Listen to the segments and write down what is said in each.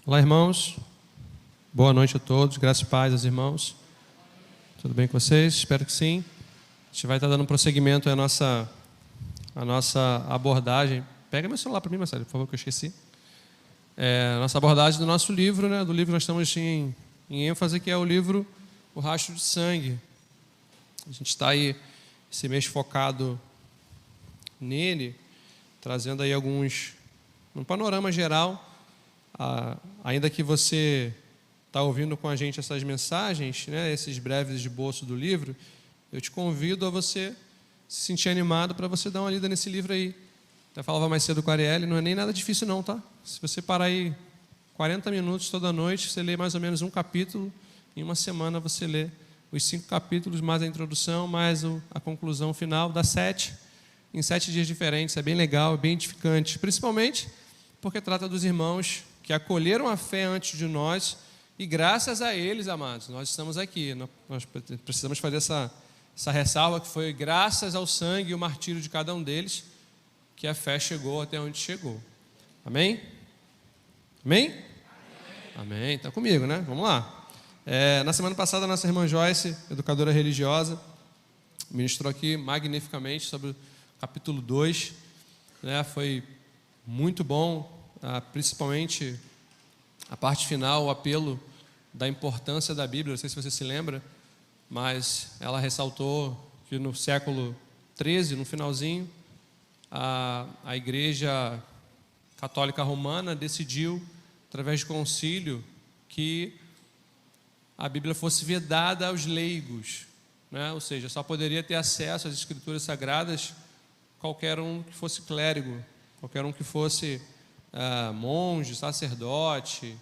Olá, irmãos. Boa noite a todos. Graças e paz aos irmãos. Tudo bem com vocês? Espero que sim. A gente vai estar dando prosseguimento à nossa abordagem. Pega meu celular para mim, Marcelo, por favor, que eu esqueci. A nossa abordagem do nosso livro, né? Do livro que nós estamos em ênfase, que é o livro O Rastro de Sangue. A gente está aí esse mês focado nele, trazendo aí um panorama geral. Ainda que você está ouvindo com a gente essas mensagens, né, esses breves esboços do livro, eu te convido a você se sentir animado para você dar uma lida nesse livro aí. Até falava mais cedo com a Arielle, não é nem nada difícil não, tá? Se você parar aí 40 minutos toda noite, você lê mais ou menos um capítulo, em uma semana você lê os 5 capítulos, mais a introdução, mais a conclusão final, dá 7, em 7 dias diferentes. É bem legal, é bem edificante, principalmente porque trata dos irmãos que acolheram a fé antes de nós, e graças a eles, amados, nós estamos aqui. Nós precisamos fazer essa ressalva, que foi graças ao sangue e o martírio de cada um deles que a fé chegou até onde chegou. Amém? Amém? Amém. Está comigo, né? Vamos lá. Na semana passada, a nossa irmã Joyce, educadora religiosa, ministrou aqui magnificamente sobre o capítulo 2. Né? Foi muito bom, principalmente a parte final, o apelo da importância da Bíblia. Não sei se você se lembra, mas ela ressaltou que no século XIII, no finalzinho, a Igreja Católica Romana decidiu, através de concílio, que a Bíblia fosse vedada aos leigos, né? Ou seja, só poderia ter acesso às Escrituras Sagradas qualquer um que fosse clérigo, qualquer um que fosse monge, sacerdote,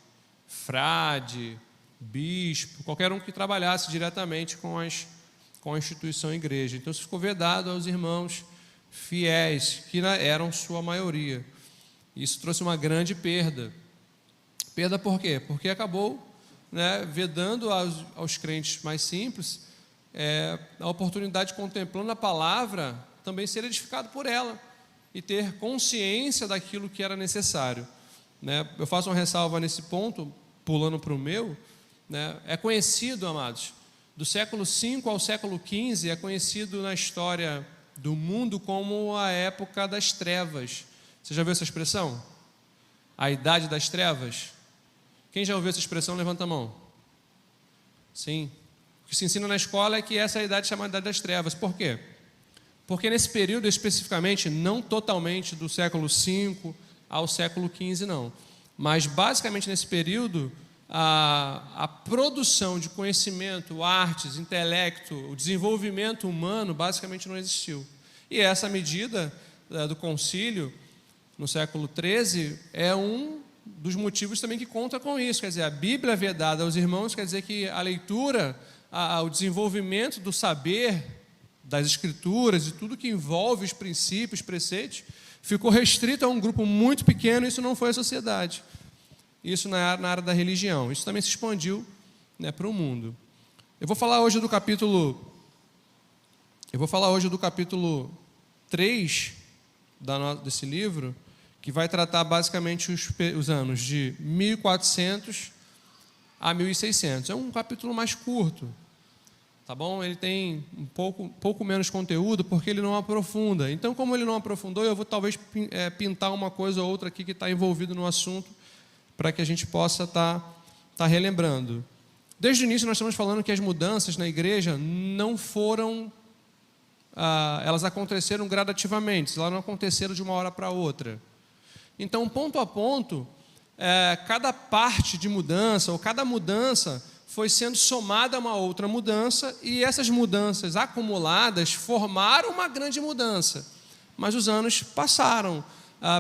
frade, bispo, qualquer um que trabalhasse diretamente com a instituição igreja. Então isso ficou vedado aos irmãos fiéis, que eram sua maioria. Isso trouxe uma grande perda. Perda por quê? Porque acabou, né, vedando aos crentes mais simples a oportunidade de, contemplando a palavra, também ser edificado por ela e ter consciência daquilo que era necessário. Né? Eu faço uma ressalva nesse ponto, pulando para o meu. Né? É conhecido, amados, do século V ao século XV, é conhecido na história do mundo como a época das trevas. Você já viu essa expressão? A idade das trevas? Quem já ouviu essa expressão, levanta a mão. Sim. O que se ensina na escola é que essa é a idade chamada idade das trevas. Por quê? Porque nesse período especificamente, não totalmente do século V ao século XV, não. Mas basicamente nesse período, a produção de conhecimento, artes, intelecto, o desenvolvimento humano basicamente não existiu. E essa medida do concílio, no século XIII, é um dos motivos também que conta com isso. Quer dizer, a Bíblia vedada aos irmãos quer dizer que a leitura, o desenvolvimento do saber das Escrituras e tudo que envolve os princípios, preceitos, ficou restrito a um grupo muito pequeno. Isso não foi a sociedade. Isso na área da religião. Isso também se expandiu, né, para o mundo. Eu vou falar hoje do capítulo 3 desse livro, que vai tratar basicamente os anos de 1400 a 1600. É um capítulo mais curto. Tá bom? Ele tem um pouco menos conteúdo, porque ele não aprofunda. Então, como ele não aprofundou, eu vou talvez pintar uma coisa ou outra aqui que está envolvido no assunto, para que a gente possa estar relembrando. Desde o início nós estamos falando que as mudanças na igreja não foram, elas aconteceram gradativamente, elas não aconteceram de uma hora para outra. Então, ponto a ponto, cada parte de mudança, ou cada mudança, foi sendo somada a uma outra mudança, e essas mudanças acumuladas formaram uma grande mudança. Mas os anos passaram.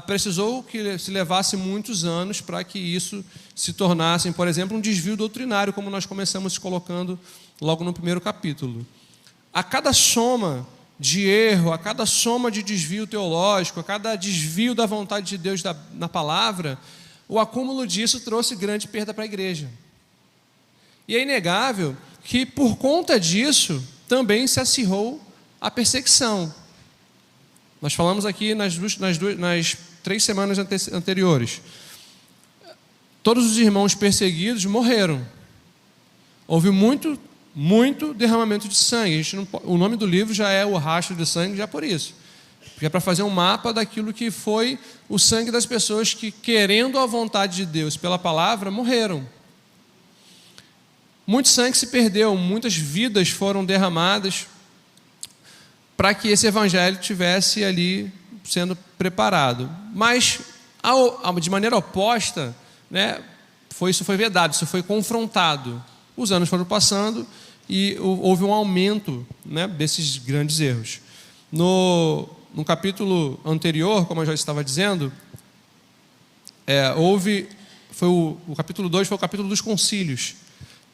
Precisou que se levasse muitos anos para que isso se tornasse, por exemplo, um desvio doutrinário, como nós começamos colocando logo no primeiro capítulo. A cada soma de erro, a cada soma de desvio teológico, a cada desvio da vontade de Deus na palavra, o acúmulo disso trouxe grande perda para a igreja. E é inegável que, por conta disso, também se acirrou a perseguição. Nós falamos aqui nas 3 semanas anteriores. todos os irmãos perseguidos morreram. Houve muito derramamento de sangue. O nome do livro já é O Rastro de Sangue, já por isso. Porque é para fazer um mapa daquilo que foi o sangue das pessoas que, querendo a vontade de Deus pela palavra, morreram. Muito sangue se perdeu, muitas vidas foram derramadas para que esse evangelho tivesse ali sendo preparado. Mas, de maneira oposta, né, isso foi vedado, isso foi confrontado. Os anos foram passando e houve um aumento, né, desses grandes erros. No capítulo anterior, como eu já estava dizendo, o capítulo 2 foi o capítulo dos concílios,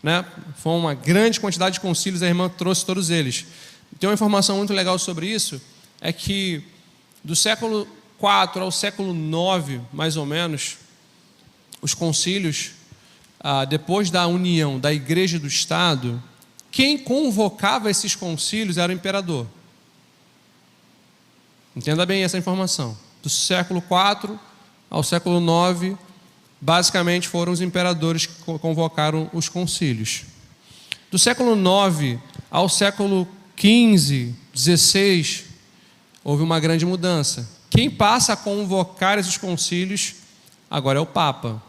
né? Foi uma grande quantidade de concílios, a irmã trouxe todos eles. Tem uma informação muito legal sobre isso, é que do século IV ao século IX, mais ou menos, os concílios, depois da união da igreja e do Estado, quem convocava esses concílios era o imperador. Entenda bem essa informação. Do século IV ao século IX, basicamente foram os imperadores que convocaram os concílios. Do século IX ao século XV, XVI, houve uma grande mudança. Quem passa a convocar esses concílios agora é o Papa.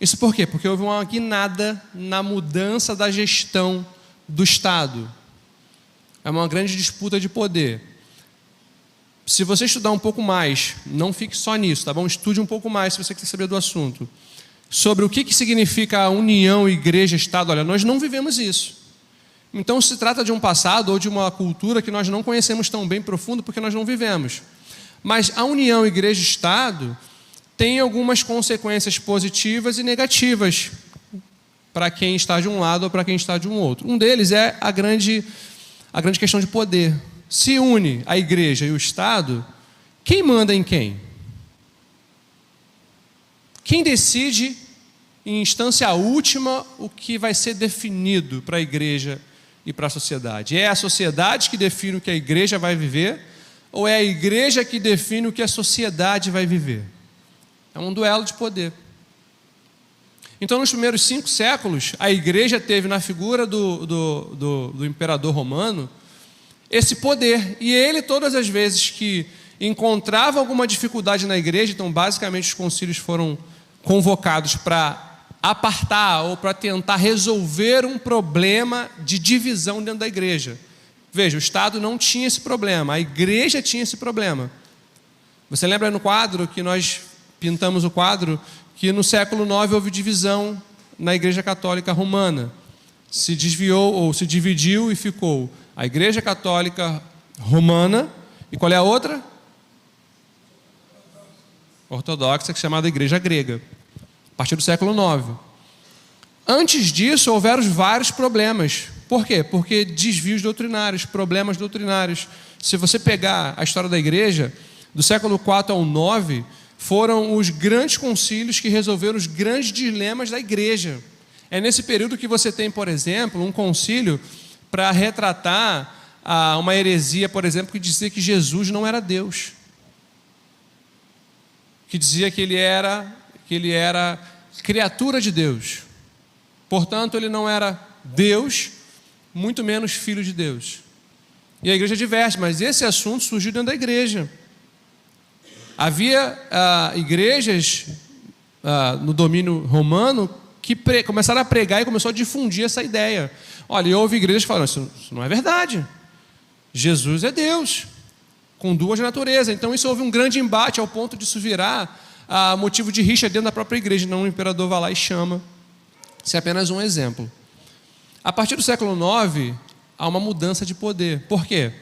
Isso por quê? Porque houve uma guinada na mudança da gestão do Estado. É uma grande disputa de poder. Se você estudar um pouco mais, não fique só nisso, tá bom? Estude um pouco mais se você quiser saber do assunto. Sobre o que significa a união igreja-Estado. Olha, nós não vivemos isso. Então se trata de um passado ou de uma cultura que nós não conhecemos tão bem profundo porque nós não vivemos. Mas a união igreja-Estado tem algumas consequências positivas e negativas para quem está de um lado ou para quem está de um outro. Um deles é a grande questão de poder. Se une a igreja e o Estado, quem manda em quem? Quem decide, em instância última, o que vai ser definido para a igreja e para a sociedade? É a sociedade que define o que a igreja vai viver, ou é a igreja que define o que a sociedade vai viver? É um duelo de poder. Então, nos primeiros 5 séculos, a igreja teve na figura do imperador romano esse poder. E ele, todas as vezes que encontrava alguma dificuldade na igreja, então basicamente os concílios foram convocados para apartar ou para tentar resolver um problema de divisão dentro da igreja. Veja, o Estado não tinha esse problema, a igreja tinha esse problema. Você lembra no quadro que nós pintamos o quadro que no século IX houve divisão na Igreja Católica Romana. Se desviou ou se dividiu e ficou a Igreja Católica Romana e qual é a outra? Ortodoxa, que é chamada Igreja Grega, a partir do século IX. Antes disso, houveram vários problemas. Por quê? Porque desvios doutrinários, problemas doutrinários. Se você pegar a história da igreja, do século IV ao IX, foram os grandes concílios que resolveram os grandes dilemas da igreja. É nesse período que você tem, por exemplo, um concílio para retratar uma heresia, por exemplo, que dizia que Jesus não era Deus. Que dizia que ele era criatura de Deus. Portanto, ele não era Deus, muito menos filho de Deus. E a igreja diverte, mas esse assunto surgiu dentro da igreja. Havia igrejas no domínio romano que começaram a pregar e começou a difundir essa ideia. Olha, e houve igrejas que falaram, isso não é verdade. Jesus é Deus, com duas naturezas. Então isso houve um grande embate ao ponto de isso virar motivo de rixa dentro da própria igreja. Não, o imperador vai lá e chama. Isso é apenas um exemplo. A partir do século IX, há uma mudança de poder. Por quê?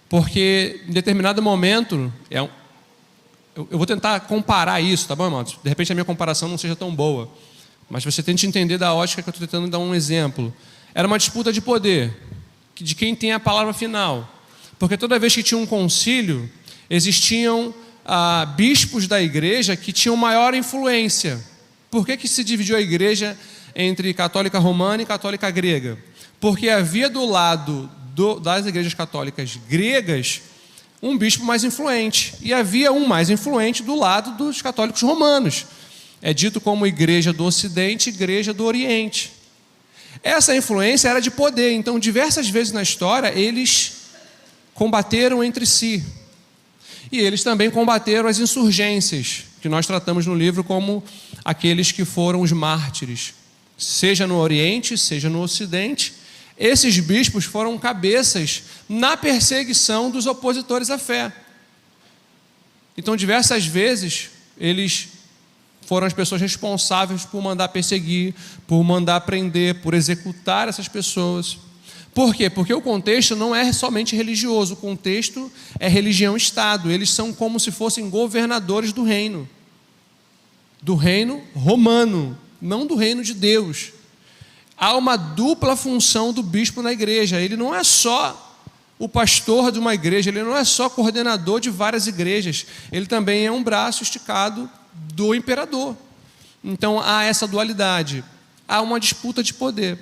Porque em determinado momento, eu vou tentar comparar isso, tá bom, irmãos? De repente a minha comparação não seja tão boa, mas você tente entender da ótica que eu estou tentando dar um exemplo. Era uma disputa de poder, de quem tem a palavra final. Porque toda vez que tinha um concílio, existiam bispos da igreja que tinham maior influência. Por que se dividiu a igreja entre católica romana e católica grega? Porque havia do lado das igrejas católicas gregas um bispo mais influente, e havia um mais influente do lado dos católicos romanos. É dito como igreja do Ocidente, igreja do Oriente. Essa influência era de poder, então diversas vezes na história eles combateram entre si. E eles também combateram as insurgências, que nós tratamos no livro como aqueles que foram os mártires. Seja no Oriente, seja no Ocidente, esses bispos foram cabeças na perseguição dos opositores à fé. Então, diversas vezes, eles foram as pessoas responsáveis por mandar perseguir, por mandar prender, por executar essas pessoas. Por quê? Porque o contexto não é somente religioso, o contexto é religião-estado. Eles são como se fossem governadores do reino romano, não do reino de Deus. Há uma dupla função do bispo na igreja. Ele não é só o pastor de uma igreja, ele não é só coordenador de várias igrejas, ele também é um braço esticado do imperador. Então há essa dualidade, há uma disputa de poder.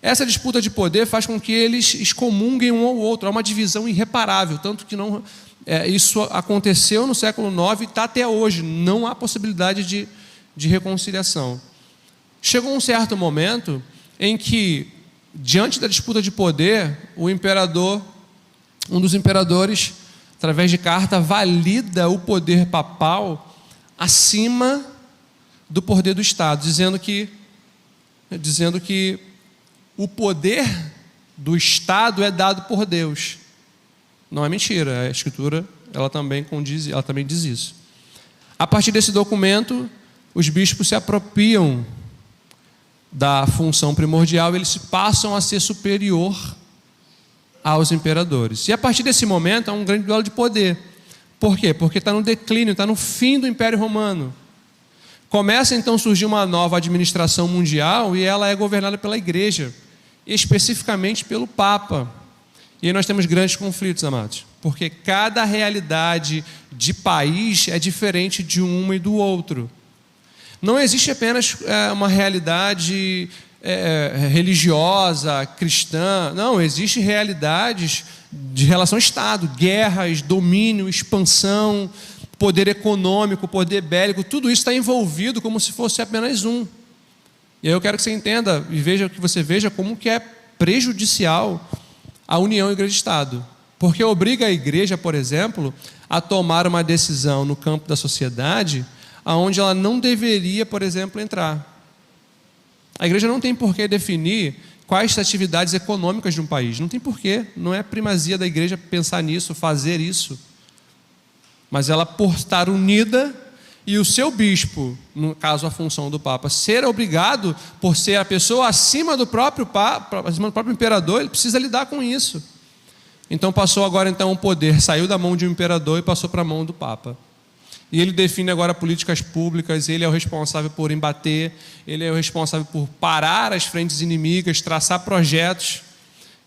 Essa disputa de poder faz com que eles excomunguem um ao outro, há uma divisão irreparável, tanto que isso aconteceu no século IX e está até hoje, não há possibilidade de reconciliação. Chegou um certo momento em que, diante da disputa de poder, o imperador, um dos imperadores, através de carta, valida o poder papal acima do poder do Estado, dizendo que o poder do Estado é dado por Deus. Não é mentira, a Escritura ela também diz isso. A partir desse documento, os bispos se apropriam da função primordial, eles passam a ser superior aos imperadores. E a partir desse momento há um grande duelo de poder. Por quê? Porque está no declínio, está no fim do Império Romano. Começa então a surgir uma nova administração mundial e ela é governada pela igreja, especificamente pelo Papa. E aí nós temos grandes conflitos, amados, porque cada realidade de país é diferente de um e do outro. Não existe apenas uma realidade religiosa, cristã. Não, existem realidades de relação ao Estado, guerras, domínio, expansão, poder econômico, poder bélico, tudo isso está envolvido como se fosse apenas um. E aí eu quero que você entenda e que você veja como que é prejudicial a união igreja-estado. Porque obriga a igreja, por exemplo, a tomar uma decisão no campo da sociedade aonde ela não deveria, por exemplo, entrar. A igreja não tem por que definir quais atividades econômicas de um país. Não tem porquê. Não é primazia da igreja pensar nisso, fazer isso. Mas ela, por estar unida, e o seu bispo, no caso a função do Papa, ser obrigado, por ser a pessoa acima do próprio Papa, acima do próprio imperador, ele precisa lidar com isso. Então passou agora então o poder, saiu da mão de um imperador e passou para a mão do Papa. E ele define agora políticas públicas, ele é o responsável por embater, ele é o responsável por parar as frentes inimigas, traçar projetos.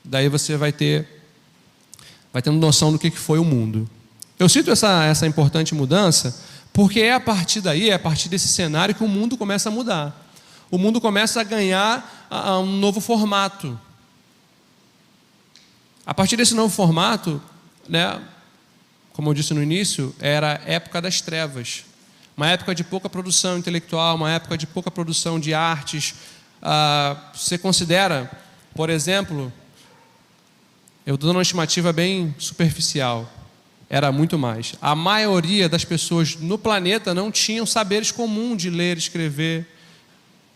Daí você vai tendo noção do que foi o mundo. Eu cito essa importante mudança porque é a partir daí, é a partir desse cenário que o mundo começa a mudar. O mundo começa a ganhar um novo formato. A partir desse novo formato, né, como eu disse no início, era a época das trevas. Uma época de pouca produção intelectual, uma época de pouca produção de artes. Você considera, por exemplo, eu estou dando uma estimativa bem superficial, era muito mais. A maioria das pessoas no planeta não tinham saberes comuns de ler e escrever,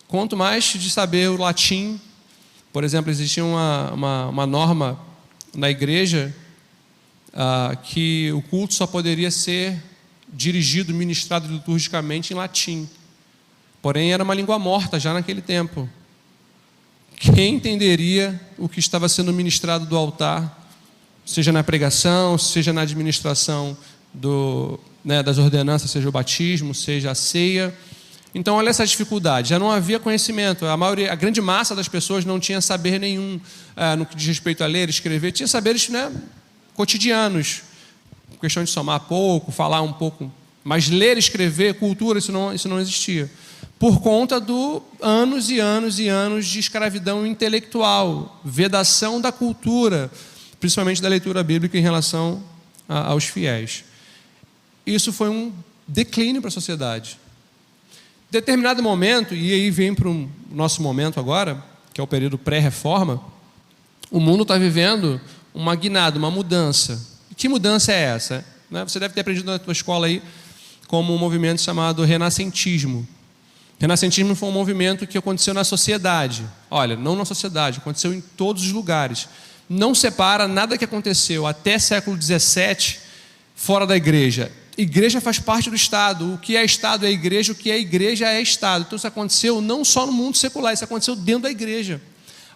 quanto mais de saber o latim. Por exemplo, existia uma norma na igreja que o culto só poderia ser dirigido, ministrado liturgicamente em latim. Porém, era uma língua morta já naquele tempo. Quem entenderia o que estava sendo ministrado do altar, seja na pregação, seja na administração das ordenanças, seja o batismo, seja a ceia? Então, olha essa dificuldade. Já não havia conhecimento. A grande massa das pessoas não tinha saber nenhum no que diz respeito a ler, escrever. Tinha saberes, cotidianos, questão de somar pouco, falar um pouco, mas ler, escrever, cultura, isso não existia, por conta do anos e anos e anos de escravidão intelectual, vedação da cultura, principalmente da leitura bíblica em relação aos fiéis. Isso foi um declínio para a sociedade. Determinado momento, e aí vem para o nosso momento agora, que é o período pré-reforma, o mundo está vivendo uma guinada, uma mudança. E que mudança é essa? Você deve ter aprendido na tua escola aí como um movimento chamado renascentismo. Renascentismo foi um movimento que aconteceu na sociedade. Olha, não na sociedade, aconteceu em todos os lugares. Não separa nada que aconteceu até século XVII fora da igreja. Igreja faz parte do Estado. O que é Estado é igreja, o que é igreja é Estado. Então isso aconteceu não só no mundo secular, isso aconteceu dentro da igreja.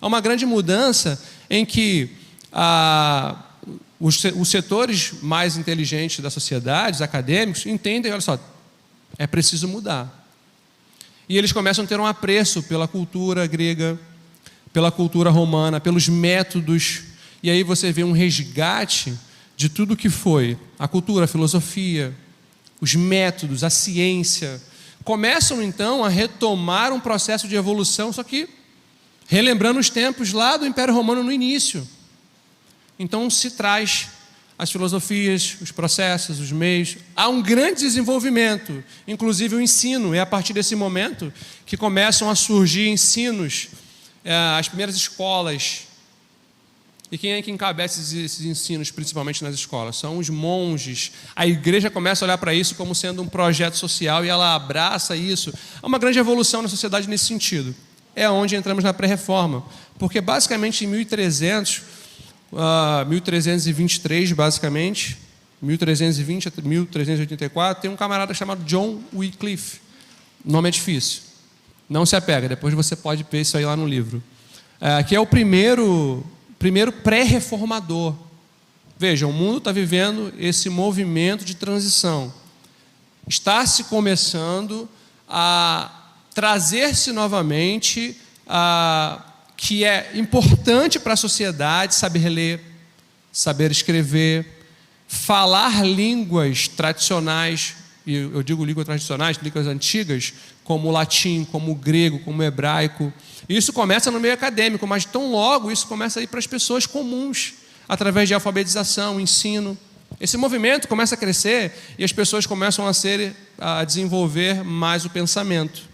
Há uma grande mudança em que os setores mais inteligentes da sociedade, os acadêmicos, entendem, olha só, é preciso mudar. E eles começam a ter um apreço pela cultura grega, pela cultura romana, pelos métodos. E aí você vê um resgate de tudo que foi a cultura, a filosofia, os métodos, a ciência. Começam então a retomar um processo de evolução, só que relembrando os tempos lá do Império Romano no início. Então se traz as filosofias, os processos, os meios. Há um grande desenvolvimento, inclusive o ensino. É a partir desse momento que começam a surgir ensinos, as primeiras escolas. E quem é que encabeça esses ensinos, principalmente nas escolas? São os monges. A igreja começa a olhar para isso como sendo um projeto social e ela abraça isso. Há uma grande evolução na sociedade nesse sentido. É onde entramos na pré-reforma. Porque basicamente em 1323, basicamente, 1320 a 1384, tem um camarada chamado John Wycliffe. O nome é difícil. Não se apega, depois você pode ver isso aí lá no livro. Que é o primeiro pré-reformador. Veja, o mundo está vivendo esse movimento de transição. Está se começando a trazer-se novamente que é importante para a sociedade saber ler, saber escrever, falar línguas tradicionais, e eu digo línguas tradicionais, línguas antigas, como o latim, como o grego, como o hebraico. Isso começa no meio acadêmico, mas tão logo isso começa a ir para as pessoas comuns, através de alfabetização, ensino. Esse movimento começa a crescer e as pessoas começam a desenvolver mais o pensamento.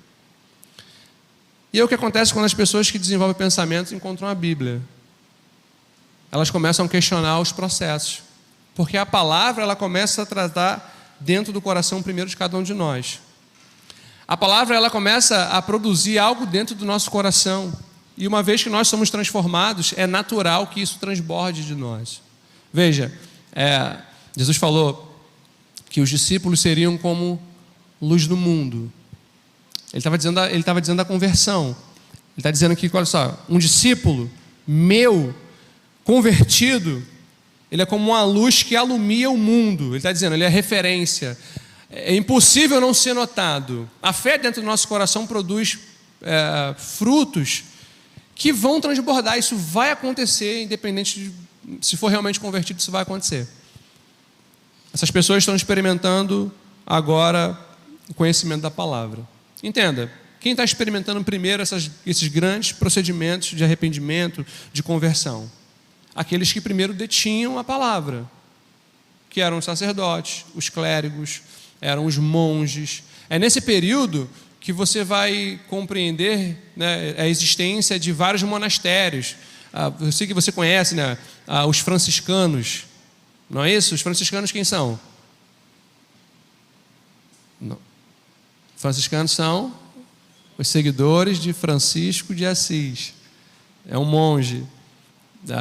E é o que acontece quando as pessoas que desenvolvem pensamento encontram a Bíblia. Elas começam a questionar os processos. Porque a palavra ela começa a tratar dentro do coração primeiro de cada um de nós. A palavra ela começa a produzir algo dentro do nosso coração. E uma vez que nós somos transformados, é natural que isso transborde de nós. Veja, Jesus falou que os discípulos seriam como luz do mundo. Ele estava dizendo da conversão. Ele está dizendo que, olha só, um discípulo meu, convertido, ele é como uma luz que alumia o mundo. Ele está dizendo, ele é referência. É impossível não ser notado. A fé dentro do nosso coração produz frutos que vão transbordar. Isso vai acontecer, independente de se for realmente convertido, isso vai acontecer. Essas pessoas estão experimentando agora o conhecimento da palavra. Entenda, quem está experimentando primeiro esses grandes procedimentos de arrependimento, de conversão? Aqueles que primeiro detinham a palavra, que eram os sacerdotes, os clérigos, eram os monges. É nesse período que você vai compreender, né, a existência de vários monastérios. Eu sei que você conhece, né, os franciscanos, não é isso? Os franciscanos quem são? Não. Franciscanos são os seguidores de Francisco de Assis. É um monge,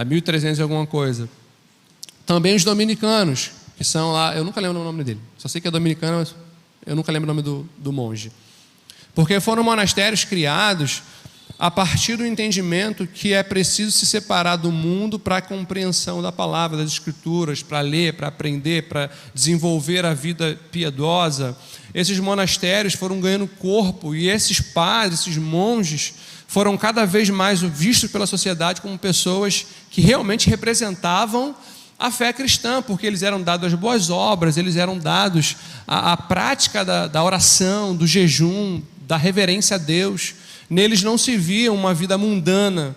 1300 e alguma coisa. Também os dominicanos, que são lá, eu nunca lembro o nome dele, só sei que é dominicano, mas eu nunca lembro o nome do monge. Porque foram monastérios criados a partir do entendimento que é preciso se separar do mundo para a compreensão da palavra, das escrituras, para ler, para aprender, para desenvolver a vida piedosa. Esses monastérios foram ganhando corpo e esses padres, esses monges, foram cada vez mais vistos pela sociedade como pessoas que realmente representavam a fé cristã, porque eles eram dados às boas obras, eles eram dados à prática da oração, do jejum, da reverência a Deus. Neles não se via uma vida mundana.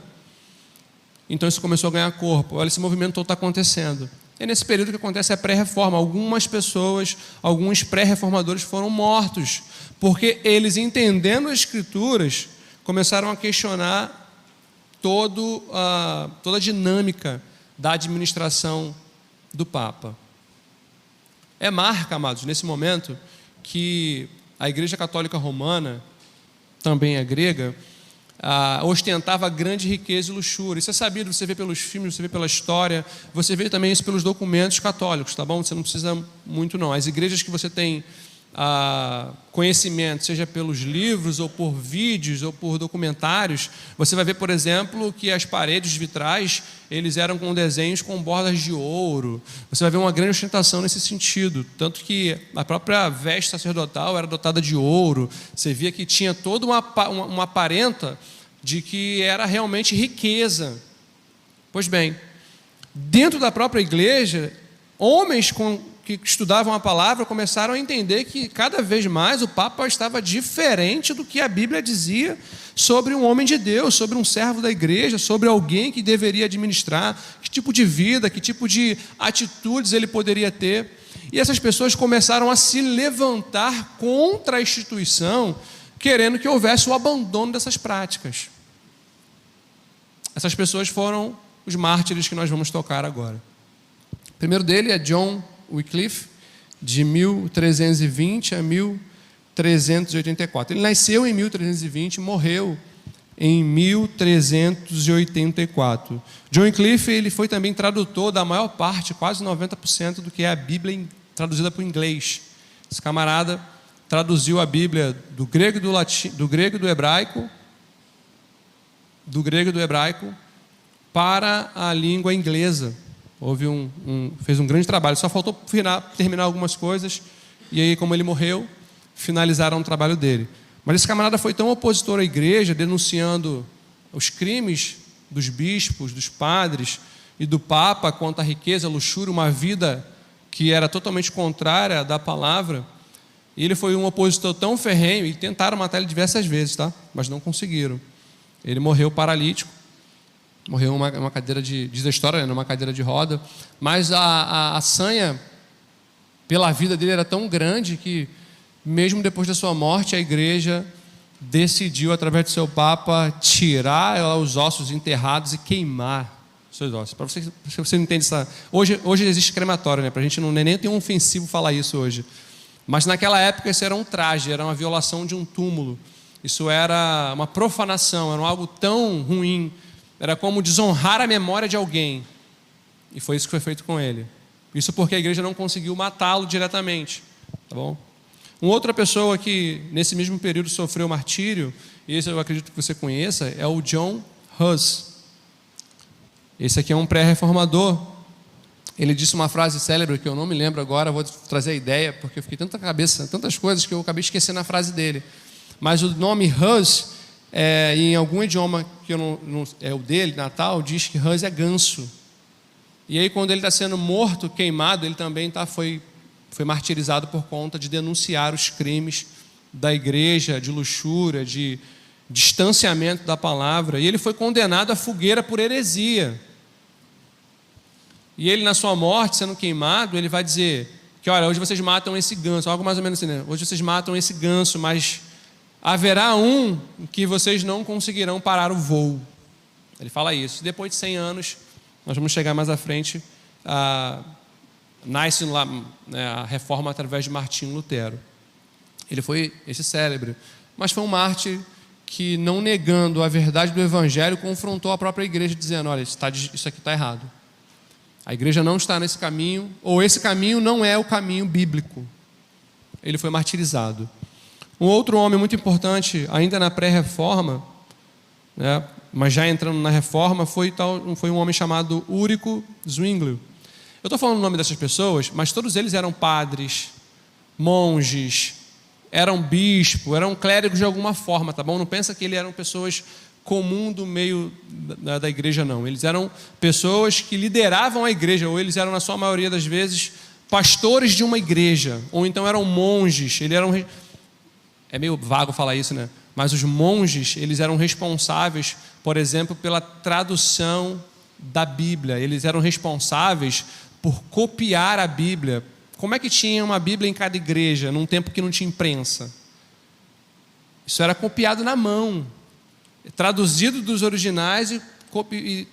Então isso começou a ganhar corpo. Olha, esse movimento todo está acontecendo. É nesse período que acontece a pré-reforma. Algumas pessoas, alguns pré-reformadores foram mortos, porque eles, entendendo as Escrituras, começaram a questionar toda a dinâmica da administração do Papa. É marca, amados, nesse momento, que a Igreja Católica Romana, também a grega, ostentava grande riqueza e luxúria. Isso é sabido, você vê pelos filmes, você vê pela história, você vê também isso pelos documentos católicos, tá bom? Você não precisa muito não. As igrejas que você tem conhecimento, seja pelos livros, ou por vídeos, ou por documentários, você vai ver, por exemplo, que as paredes vitrais, eles eram com desenhos com bordas de ouro. Você vai ver uma grande ostentação nesse sentido, tanto que a própria veste sacerdotal era dotada de ouro. Você via que tinha toda uma aparenta de que era realmente riqueza. Pois bem, dentro da própria igreja, homens que estudavam a palavra começaram a entender que cada vez mais o Papa estava diferente do que a Bíblia dizia sobre um homem de Deus, sobre um servo da igreja, sobre alguém que deveria administrar, que tipo de vida, que tipo de atitudes ele poderia ter. E essas pessoas começaram a se levantar contra a instituição, querendo que houvesse o abandono dessas práticas. Essas pessoas foram os mártires que nós vamos tocar agora. O primeiro dele é John Wycliffe, de 1320 a 1384. Ele nasceu em 1320 e morreu em 1384. John Wycliffe, ele foi também tradutor da maior parte, quase 90% do que é a Bíblia traduzida para o inglês. Esse camarada traduziu a Bíblia do grego e do latim, do grego e do hebraico para a língua inglesa. Fez um grande trabalho, só faltou terminar algumas coisas, e aí, como ele morreu, finalizaram o trabalho dele. Mas esse camarada foi tão opositor à igreja, denunciando os crimes dos bispos, dos padres e do Papa quanto à riqueza, luxúria, uma vida que era totalmente contrária da palavra. E ele foi um opositor tão ferrenho, e tentaram matar ele diversas vezes, tá? Mas não conseguiram. Ele morreu paralítico. Morreu uma cadeira diz a história, numa cadeira de roda, mas a sanha pela vida dele era tão grande que, mesmo depois da sua morte, a igreja decidiu, através do seu Papa, tirar os ossos enterrados e queimar seus ossos. Para você não entende isso. Hoje existe crematório, né? Para a gente não é nem tem um ofensivo falar isso hoje. Mas naquela época isso era um traje, era uma violação de um túmulo. Isso era uma profanação, era algo tão ruim. Era como desonrar a memória de alguém. E foi isso que foi feito com ele. Isso porque a igreja não conseguiu matá-lo diretamente. Tá bom? Uma outra pessoa que nesse mesmo período sofreu martírio, e esse eu acredito que você conheça, é o John Hus. Esse aqui é um pré-reformador. Ele disse uma frase célebre que eu não me lembro agora, vou trazer a ideia, porque eu fiquei tanta cabeça, tantas coisas que eu acabei esquecendo a frase dele. Mas o nome Hus, em algum idioma que eu não é o dele, natal, diz que Hus é ganso. E aí, quando ele está sendo morto, queimado, ele também foi martirizado por conta de denunciar os crimes da igreja, de luxúria, de distanciamento da palavra. E ele foi condenado à fogueira por heresia. E ele, na sua morte, sendo queimado, ele vai dizer que, olha, hoje vocês matam esse ganso, algo mais ou menos assim, né? Hoje vocês matam esse ganso, mas haverá um que vocês não conseguirão parar o voo. Ele fala isso. Depois de 100 anos, nós vamos chegar mais à frente, nasce lá, né, a reforma através de Martinho Lutero. Ele foi esse célebre, mas foi um mártir que, não negando a verdade do evangelho, confrontou a própria igreja, dizendo, olha, isso aqui está errado. A igreja não está nesse caminho, ou esse caminho não é o caminho bíblico. Ele foi martirizado. Um outro homem muito importante, ainda na pré-reforma, né, mas já entrando na reforma, foi um homem chamado Ulrico Zwingli. Eu estou falando o nome dessas pessoas, mas todos eles eram padres, monges, eram bispos, eram clérigos de alguma forma, tá bom? Não pensa que eles eram pessoas comum do meio da igreja, não. Eles eram pessoas que lideravam a igreja, ou eles eram, na sua maioria das vezes, pastores de uma igreja, ou então eram monges. É meio vago falar isso, né? Mas os monges, eles eram responsáveis, por exemplo, pela tradução da Bíblia. Eles eram responsáveis por copiar a Bíblia. Como é que tinha uma Bíblia em cada igreja, num tempo que não tinha imprensa? Isso era copiado na mão, traduzido dos originais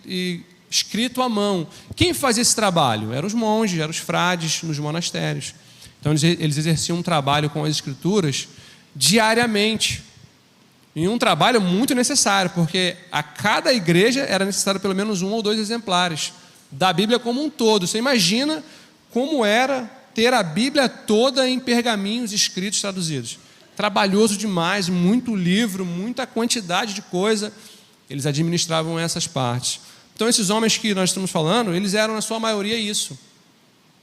e escrito à mão. Quem fazia esse trabalho? Eram os monges, eram os frades nos monastérios. Então eles exerciam um trabalho com as escrituras diariamente. E um trabalho muito necessário, porque a cada igreja era necessário pelo menos 1 ou 2 exemplares da Bíblia como um todo. Você imagina como era ter a Bíblia toda em pergaminhos escritos, traduzidos. Trabalhoso demais, muito livro, muita quantidade de coisa. Eles administravam essas partes. Então esses homens que nós estamos falando, eles eram na sua maioria isso.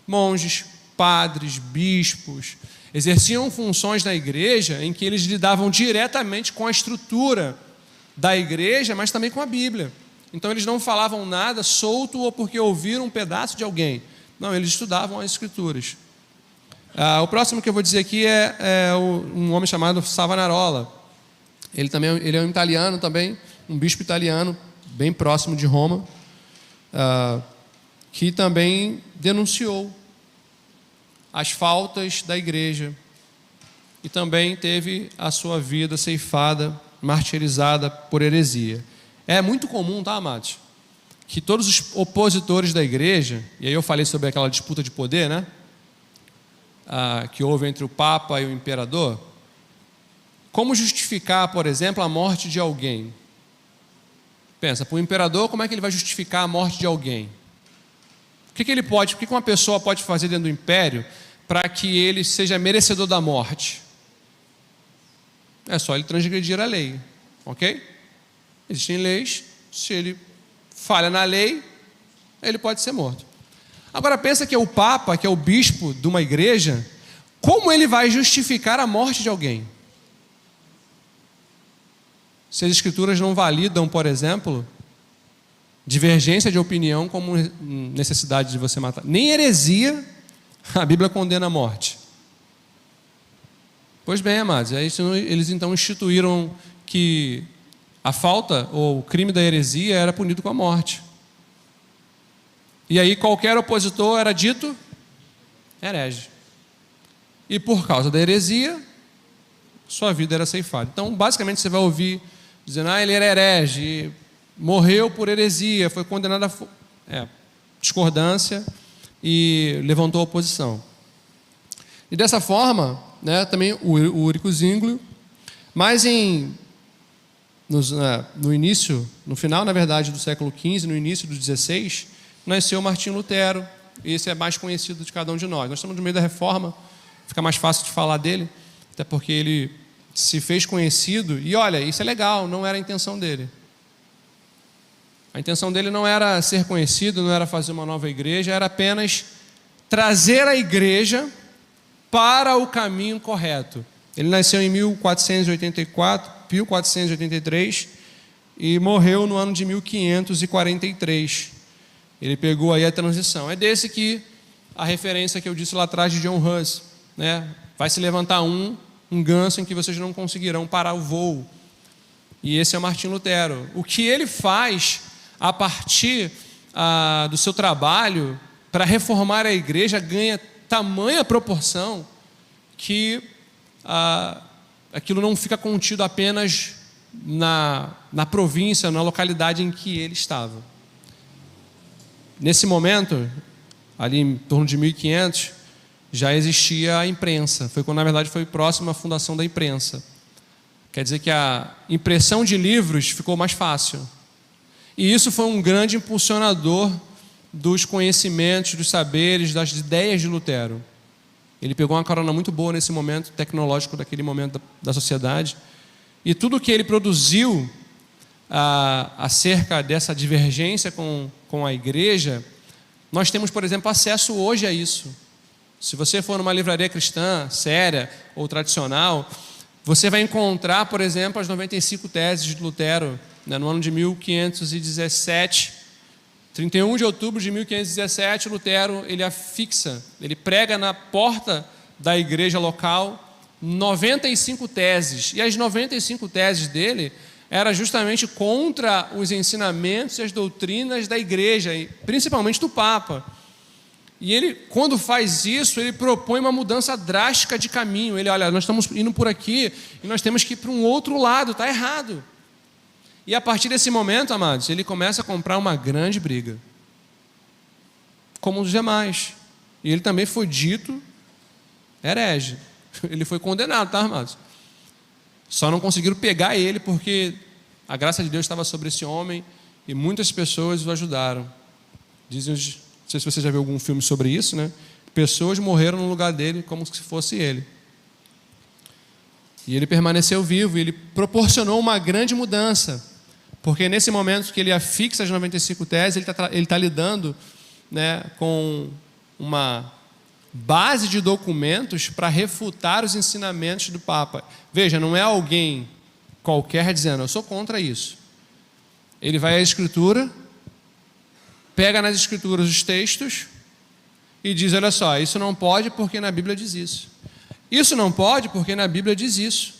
Monges, padres, bispos, exerciam funções na igreja em que eles lidavam diretamente com a estrutura da igreja, mas também com a Bíblia. Então eles não falavam nada solto ou porque ouviram um pedaço de alguém. Não, eles estudavam as escrituras. O próximo que eu vou dizer aqui é um homem chamado Savonarola. Ele é um italiano também, um bispo italiano, bem próximo de Roma, que também denunciou as faltas da igreja e também teve a sua vida ceifada, martirizada por heresia. É muito comum, tá, amados, que todos os opositores da igreja, e aí eu falei sobre aquela disputa de poder, né? Que houve entre o Papa e o Imperador. Como justificar, por exemplo, a morte de alguém? Pensa, para o Imperador, como é que ele vai justificar a morte de alguém? O que ele pode, o que uma pessoa pode fazer dentro do Império para que ele seja merecedor da morte? É só ele transgredir a lei, ok? Existem leis, se ele falha na lei, ele pode ser morto. Agora pensa que é o Papa, que é o bispo de uma igreja, como ele vai justificar a morte de alguém? Se as escrituras não validam, por exemplo, divergência de opinião como necessidade de você matar. Nem heresia, a Bíblia condena a morte. Pois bem, amados, eles então instituíram que a falta ou o crime da heresia era punido com a morte. E aí qualquer opositor era dito herege. E por causa da heresia, sua vida era ceifada. Então, basicamente, você vai ouvir dizendo, ele era herege, morreu por heresia, foi condenado a discordância e levantou oposição. E dessa forma, né, também o Eurico Zwinglio, mas no início, no final, na verdade, do século XV, no início do XVI, nasceu Martinho Lutero. Esse é mais conhecido de cada um de nós. Nós estamos no meio da reforma, fica mais fácil de falar dele, até porque ele se fez conhecido. E olha, isso é legal, não era a intenção dele. A intenção dele não era ser conhecido, não era fazer uma nova igreja, era apenas trazer a igreja para o caminho correto. Ele nasceu em 1483 e morreu no ano de 1543. Ele pegou aí a transição. É desse que a referência que eu disse lá atrás de John Hus, né? Vai se levantar um ganso em que vocês não conseguirão parar o voo. E esse é Martinho Lutero. O que ele faz a partir do seu trabalho para reformar a igreja ganha tamanha proporção que aquilo não fica contido apenas na província, na localidade em que ele estava. Nesse momento, ali em torno de 1500, já existia a imprensa. Foi quando, na verdade, foi próximo à fundação da imprensa. Quer dizer que a impressão de livros ficou mais fácil. E isso foi um grande impulsionador dos conhecimentos, dos saberes, das ideias de Lutero. Ele pegou uma carona muito boa nesse momento tecnológico daquele momento da sociedade. E tudo que ele produziu acerca dessa divergência com a igreja, nós temos, por exemplo, acesso hoje a isso. Se você for numa livraria cristã, séria ou tradicional, você vai encontrar, por exemplo, as 95 teses de Lutero, né, no ano de 1517, 31 de outubro de 1517, Lutero, ele afixa, ele prega na porta da igreja local 95 teses. E as 95 teses dele eram justamente contra os ensinamentos e as doutrinas da igreja, e principalmente do Papa. E ele, quando faz isso, ele propõe uma mudança drástica de caminho. Ele, olha, nós estamos indo por aqui e nós temos que ir para um outro lado, está errado. E a partir desse momento, amados, ele começa a comprar uma grande briga, como os demais. E ele também foi dito herege. Ele foi condenado, tá, amados? Só não conseguiram pegar ele porque a graça de Deus estava sobre esse homem e muitas pessoas o ajudaram. Dizem os... Não sei se você já viu algum filme sobre isso, né? Pessoas morreram no lugar dele como se fosse ele. E ele permaneceu vivo e ele proporcionou uma grande mudança. Porque nesse momento que ele afixa as 95 teses, ele está lidando, né, com uma base de documentos para refutar os ensinamentos do Papa. Veja, não é alguém qualquer dizendo, eu sou contra isso. Ele vai à Escritura, pega nas Escrituras os textos e diz, olha só, isso não pode porque na Bíblia diz isso. Isso não pode porque na Bíblia diz isso.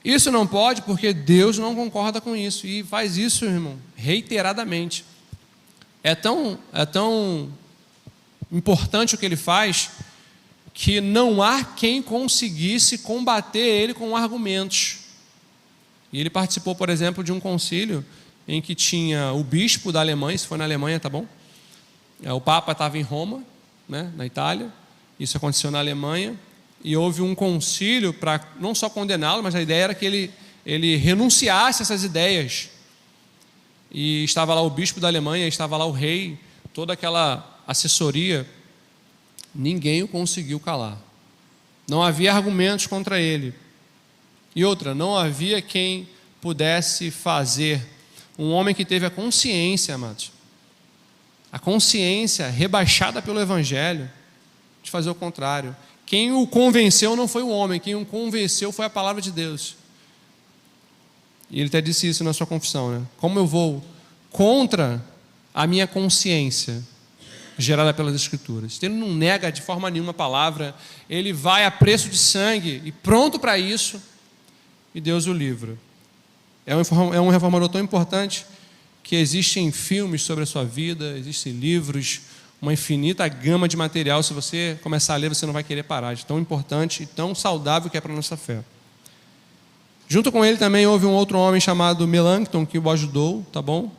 Isso não pode porque Deus não concorda com isso. E faz isso, irmão, reiteradamente. É tão importante o que ele faz que não há quem conseguisse combater ele com argumentos. E ele participou, por exemplo, de um concílio em que tinha o bispo da Alemanha, isso foi na Alemanha, tá bom? O Papa estava em Roma, né, na Itália, isso aconteceu na Alemanha, e houve um concílio para não só condená-lo, mas a ideia era que ele renunciasse a essas ideias. E estava lá o bispo da Alemanha, estava lá o rei, toda aquela assessoria, ninguém o conseguiu calar. Não havia argumentos contra ele. E outra, não havia quem pudesse fazer. Um homem que teve a consciência, amados, a consciência rebaixada pelo Evangelho, de fazer o contrário. Quem o convenceu não foi o homem, quem o convenceu foi a palavra de Deus. E ele até disse isso na sua confissão, né? Como eu vou contra a minha consciência gerada pelas Escrituras? Ele não nega de forma nenhuma a palavra, ele vai a preço de sangue e pronto para isso, e Deus o livra. É um reformador tão importante que existem filmes sobre a sua vida, existem livros, uma infinita gama de material. Se você começar a ler, você não vai querer parar, de tão importante e tão saudável que é para a nossa fé. Junto com ele também houve um outro homem chamado Melanchthon, que o ajudou, tá bom?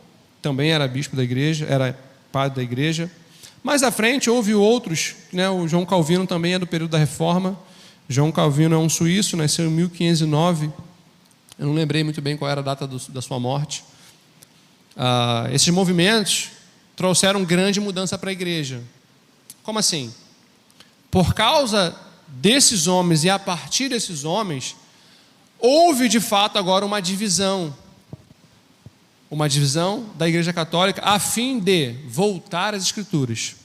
Também era bispo da igreja, era padre da igreja. Mais à frente houve outros, né? O João Calvino também é do período da Reforma. João Calvino é um suíço, nasceu em 1509. Eu não lembrei muito bem qual era a data da sua morte. Esses movimentos trouxeram grande mudança para a igreja. Como assim? Por causa desses homens e a partir desses homens, houve de fato agora uma divisão da Igreja Católica a fim de voltar às Escrituras.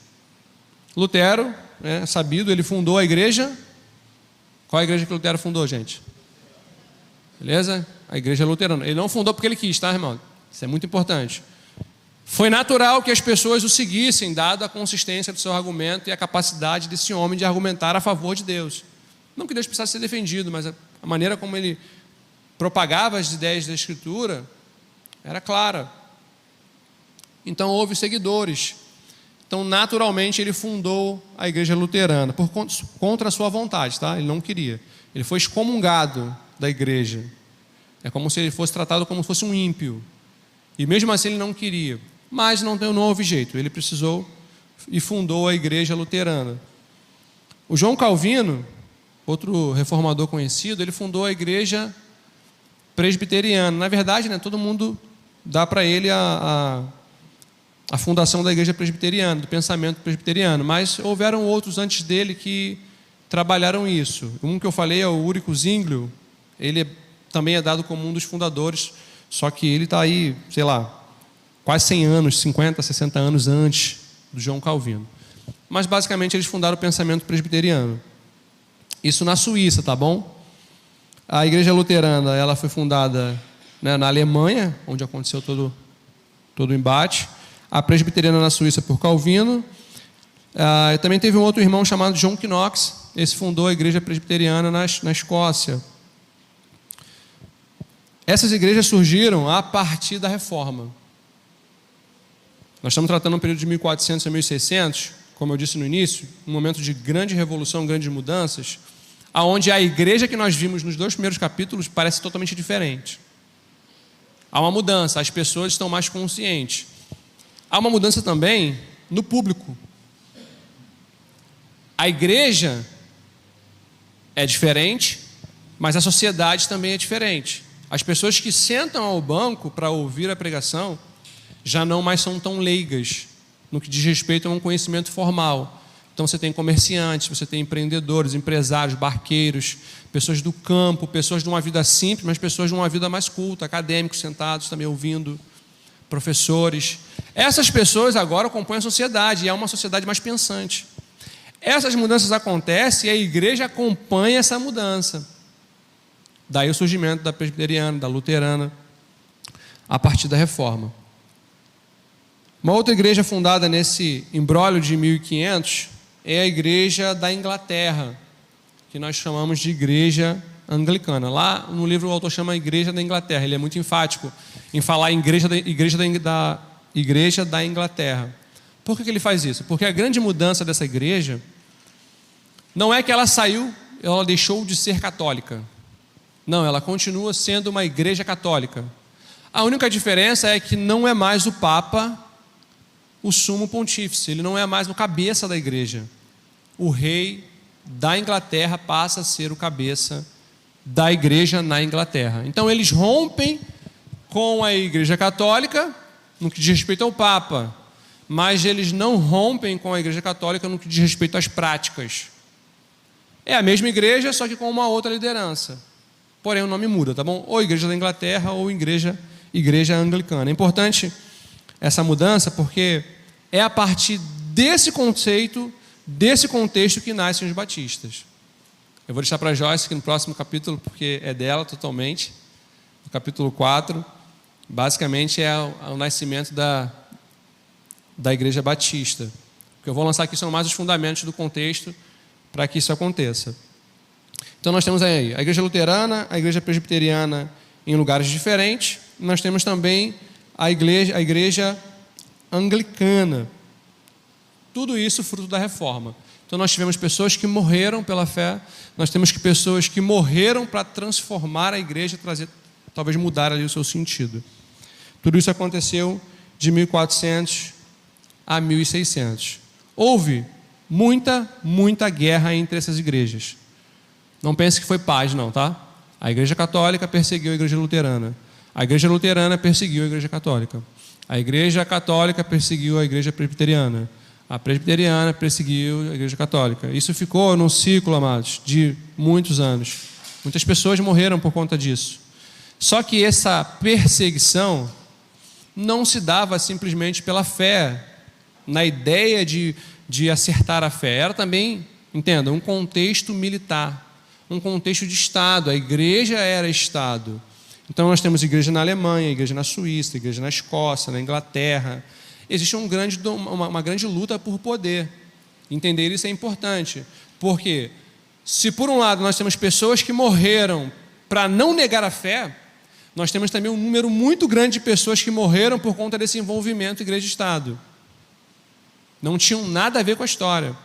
Lutero, né, sabido, ele fundou a igreja. Qual é a igreja que Lutero fundou, gente? Beleza? A igreja luterana. Ele não fundou porque ele quis, tá, irmão? Isso é muito importante. Foi natural que as pessoas o seguissem, dado a consistência do seu argumento e a capacidade desse homem de argumentar a favor de Deus. Não que Deus precisasse ser defendido, mas a maneira como ele propagava as ideias da Escritura era clara. Então houve seguidores. Então naturalmente ele fundou a igreja luterana, contra a sua vontade, tá? Ele não queria. Ele foi excomungado da igreja. É como se ele fosse tratado como se fosse um ímpio. E mesmo assim ele não queria. Mas não houve jeito. Ele precisou e fundou a igreja luterana. O João Calvino, outro reformador conhecido, ele fundou a igreja presbiteriana. Na verdade, né, todo mundo dá para ele a fundação da igreja presbiteriana, do pensamento presbiteriano. Mas houveram outros antes dele que trabalharam isso. Um que eu falei é o Ulrico Zwinglio. Ele também é dado como um dos fundadores, só que ele está aí, sei lá, quase 100 anos, 50, 60 anos antes do João Calvino. Mas basicamente eles fundaram o pensamento presbiteriano. Isso na Suíça, tá bom? A igreja luterana, ela foi fundada, né, na Alemanha, onde aconteceu todo o embate. A presbiteriana na Suíça por Calvino. Também teve um outro irmão chamado John Knox. Esse fundou a igreja presbiteriana na Escócia. Essas igrejas surgiram a partir da Reforma. Nós estamos tratando um período de 1400 a 1600, como eu disse no início, um momento de grande revolução, grandes mudanças, aonde a igreja que nós vimos nos 2 primeiros capítulos parece totalmente diferente. Há uma mudança, as pessoas estão mais conscientes. Há uma mudança também no público. A igreja é diferente, mas a sociedade também é diferente. As pessoas que sentam ao banco para ouvir a pregação já não mais são tão leigas no que diz respeito a um conhecimento formal. Então você tem comerciantes, você tem empreendedores, empresários, barqueiros, pessoas do campo, pessoas de uma vida simples, mas pessoas de uma vida mais culta, acadêmicos sentados também ouvindo, professores. Essas pessoas agora compõem a sociedade, e é uma sociedade mais pensante. Essas mudanças acontecem e a igreja acompanha essa mudança. Daí o surgimento da presbiteriana, da luterana, a partir da reforma. Uma outra igreja fundada nesse imbróglio de 1500 é a igreja da Inglaterra, que nós chamamos de igreja anglicana. Lá no livro o autor chama Igreja da Inglaterra. Ele é muito enfático em falar em igreja da Inglaterra. Por que ele faz isso? Porque a grande mudança dessa igreja não é que ela saiu, ela deixou de ser católica. Não, ela continua sendo uma igreja católica. A única diferença é que não é mais o Papa o sumo pontífice, ele não é mais o cabeça da igreja. O rei da Inglaterra passa a ser o cabeça da igreja na Inglaterra. Então eles rompem com a igreja católica no que diz respeito ao Papa, mas eles não rompem com a igreja católica no que diz respeito às práticas. É a mesma igreja, só que com uma outra liderança. Porém o nome muda, tá bom? Ou igreja da Inglaterra ou igreja anglicana. É importante essa mudança porque é a partir desse conceito, desse contexto que nascem os batistas. Eu vou deixar para a Joyce aqui no próximo capítulo, porque é dela totalmente. No capítulo 4, basicamente é o nascimento da igreja batista. O que eu vou lançar aqui são mais os fundamentos do contexto para que isso aconteça. Então nós temos aí a igreja luterana, a igreja presbiteriana em lugares diferentes. Nós temos também a igreja anglicana. Tudo isso fruto da reforma. Então nós tivemos pessoas que morreram pela fé, nós temos pessoas que morreram para transformar a igreja, talvez mudar ali o seu sentido. Tudo isso aconteceu de 1400 a 1600. Houve muita guerra entre essas igrejas. Não pense que foi paz, não, tá? A igreja católica perseguiu a igreja luterana. A igreja luterana perseguiu a igreja católica. A igreja católica perseguiu a igreja presbiteriana. A presbiteriana perseguiu a igreja católica. Isso ficou num ciclo, amados, de muitos anos. Muitas pessoas morreram por conta disso. Só que essa perseguição não se dava simplesmente pela fé, na ideia de acertar a fé. Era também, entenda, um contexto militar, um contexto de Estado. A igreja era Estado. Então nós temos igreja na Alemanha, igreja na Suíça, igreja na Escócia, na Inglaterra. Existe uma grande luta por poder. Entender isso é importante, porque se por um lado nós temos pessoas que morreram para não negar a fé, nós temos também um número muito grande de pessoas que morreram por conta desse envolvimento igreja-estado. Não tinham nada a ver com a história.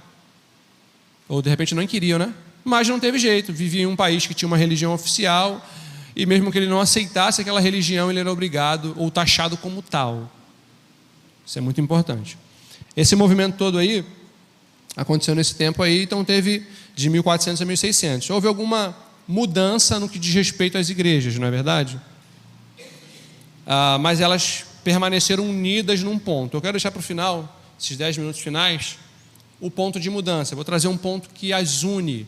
Ou de repente não queriam, né? Mas não teve jeito. Vivia em um país que tinha uma religião oficial, e mesmo que ele não aceitasse aquela religião, ele era obrigado ou taxado como tal. Isso é muito importante. Esse movimento todo aí aconteceu nesse tempo aí, então teve de 1400 a 1600. Houve alguma mudança no que diz respeito às igrejas, não é verdade? Mas elas permaneceram unidas num ponto. Eu quero deixar para o final, esses 10 minutos finais, o ponto de mudança. Eu vou trazer um ponto que as une,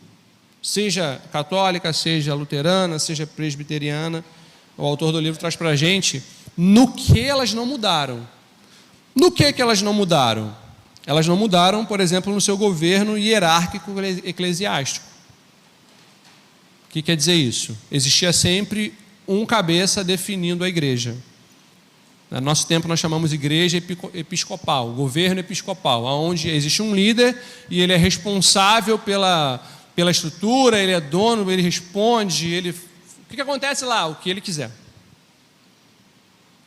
seja católica, seja luterana, seja presbiteriana. O autor do livro traz para a gente no que elas não mudaram. No que elas não mudaram? Elas não mudaram, por exemplo, no seu governo hierárquico eclesiástico. O que quer dizer isso? Existia sempre um cabeça definindo a igreja. No nosso tempo nós chamamos de igreja episcopal, governo episcopal, onde existe um líder e ele é responsável pela estrutura, ele é dono, ele responde, o que acontece lá? O que ele quiser.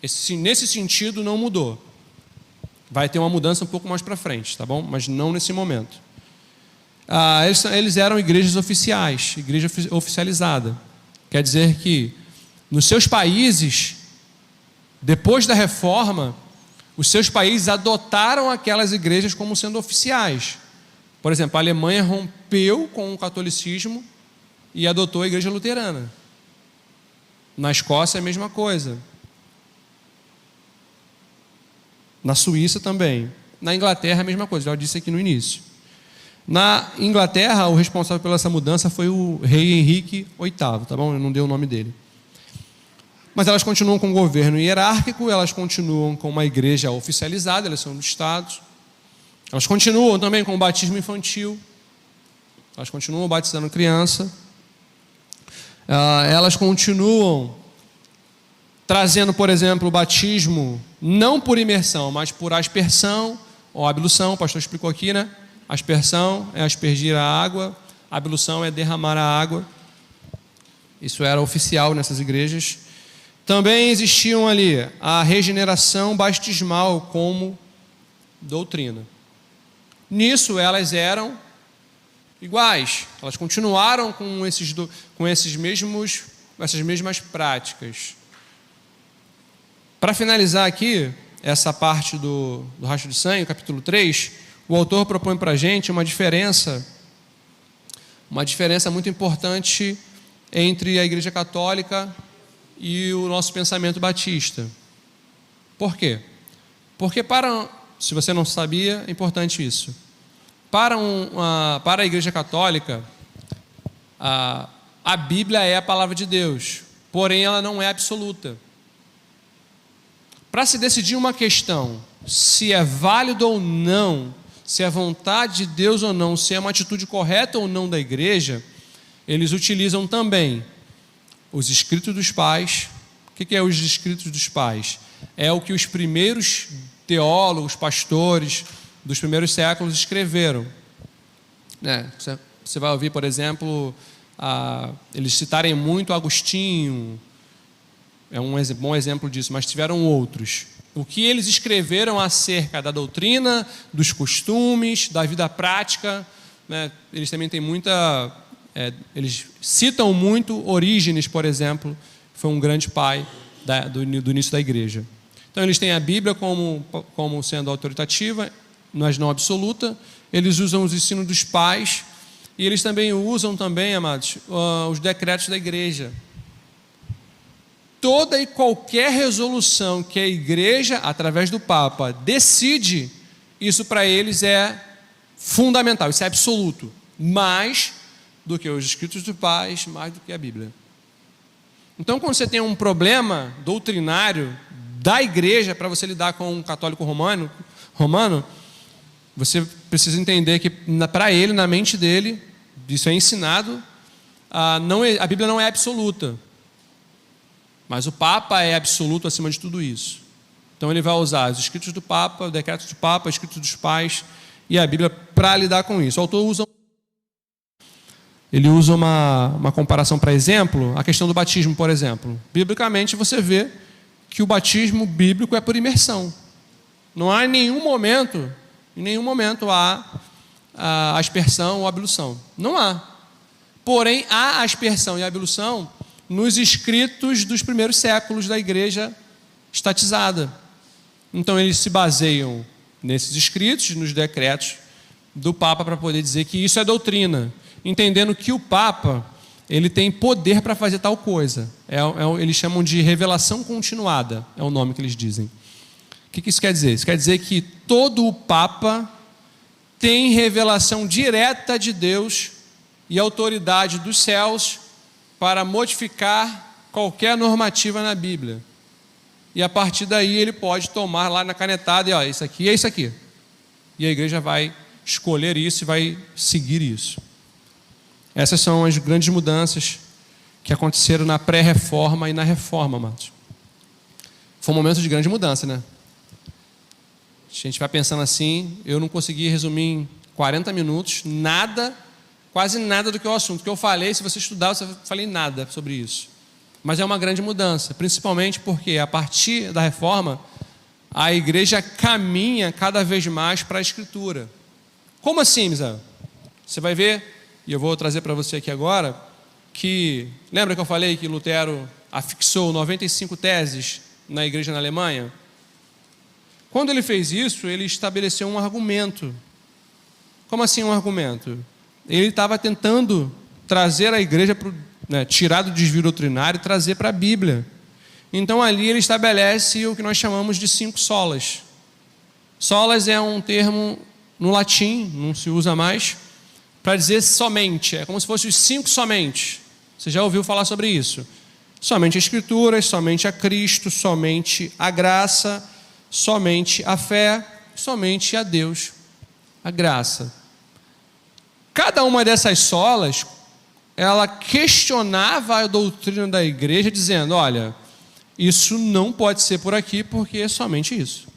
Nesse sentido não mudou. Vai ter uma mudança um pouco mais para frente, tá bom? Mas não nesse momento. Eles eram igrejas oficiais, igreja oficializada. Quer dizer que nos seus países, depois da reforma, os seus países adotaram aquelas igrejas como sendo oficiais. Por exemplo, a Alemanha rompeu com o catolicismo e adotou a igreja luterana. Na Escócia é a mesma coisa. Na Suíça também. Na Inglaterra é a mesma coisa, já disse aqui no início. Na Inglaterra, o responsável pela essa mudança foi o rei Henrique VIII, tá bom? Eu não dei o nome dele. Mas elas continuam com um governo hierárquico, elas continuam com uma igreja oficializada, elas são do Estado. Elas continuam também com o batismo infantil. Elas continuam batizando criança. Elas continuam trazendo, por exemplo, o batismo não por imersão, mas por aspersão ou ablução. O pastor explicou aqui, né? Aspersão é aspergir a água, ablução é derramar a água. Isso era oficial nessas igrejas. Também existiam ali a regeneração batismal como doutrina. Nisso elas eram iguais, elas continuaram com essas mesmas práticas. Para finalizar aqui, essa parte do Rastro de Sangue, capítulo 3, o autor propõe para a gente uma diferença muito importante entre a Igreja Católica e o nosso pensamento batista. Por quê? Porque se você não sabia, é importante isso. Para a Igreja Católica, a Bíblia é a palavra de Deus, porém ela não é absoluta. Para se decidir uma questão, se é válido ou não, se é vontade de Deus ou não, se é uma atitude correta ou não da igreja, eles utilizam também os escritos dos pais. O que é os escritos dos pais? É o que os primeiros teólogos, pastores dos primeiros séculos escreveram. Você vai ouvir, por exemplo, eles citarem muito Agostinho, é um bom exemplo disso, mas tiveram outros. O que eles escreveram acerca da doutrina, dos costumes, da vida prática, né? Eles também têm eles citam muito Orígenes, por exemplo, que foi um grande pai do início da igreja. Então eles têm a Bíblia como sendo autoritativa, mas não absoluta. Eles usam os ensinos dos pais e eles também usam, amados, os decretos da igreja. Toda e qualquer resolução que a igreja, através do Papa, decide, isso para eles é fundamental, isso é absoluto. Mais do que os escritos dos pais, mais do que a Bíblia. Então, quando você tem um problema doutrinário da igreja, para você lidar com um católico romano, você precisa entender que para ele, na mente dele, isso é ensinado, a Bíblia não é absoluta. Mas o Papa é absoluto acima de tudo isso. Então ele vai usar os escritos do Papa, o decreto do Papa, os escritos dos pais e a Bíblia para lidar com isso. O autor usa uma comparação para exemplo, a questão do batismo, por exemplo. Biblicamente você vê que o batismo bíblico é por imersão. Não há em nenhum momento a aspersão ou a ablução. Não há. Porém, há a aspersão e a ablução nos escritos dos primeiros séculos da igreja estatizada. Então eles se baseiam nesses escritos, nos decretos do Papa, para poder dizer que isso é doutrina, entendendo que o Papa ele tem poder para fazer tal coisa. Eles chamam de revelação continuada, é o nome que eles dizem. O que isso quer dizer? Isso quer dizer que todo o Papa tem revelação direta de Deus e autoridade dos céus para modificar qualquer normativa na Bíblia. E a partir daí ele pode tomar lá na canetada e isso aqui é isso aqui. E a igreja vai escolher isso e vai seguir isso. Essas são as grandes mudanças que aconteceram na pré-reforma e na reforma, amados. Foi um momento de grande mudança, né? A gente vai pensando assim, eu não consegui resumir em 40 minutos, quase nada do que é o assunto. O que eu falei, se você estudar, eu falei nada sobre isso. Mas é uma grande mudança, principalmente porque a partir da reforma, a igreja caminha cada vez mais para a Escritura. Como assim, Misael? Você vai ver, e eu vou trazer para você aqui agora, que lembra que eu falei que Lutero afixou 95 teses na igreja na Alemanha? Quando ele fez isso, ele estabeleceu um argumento. Como assim um argumento? Ele estava tentando trazer a igreja, tirar do desvio doutrinário e trazer para a Bíblia. Então ali ele estabelece o que nós chamamos de 5 solas. Solas é um termo no latim, não se usa mais, para dizer somente. É como se fosse os 5 somente. Você já ouviu falar sobre isso? Somente a Escritura, somente a Cristo, somente a graça, somente a fé, somente a Deus, a graça. Cada uma dessas solas, ela questionava a doutrina da igreja, dizendo, olha, isso não pode ser por aqui, porque é somente isso.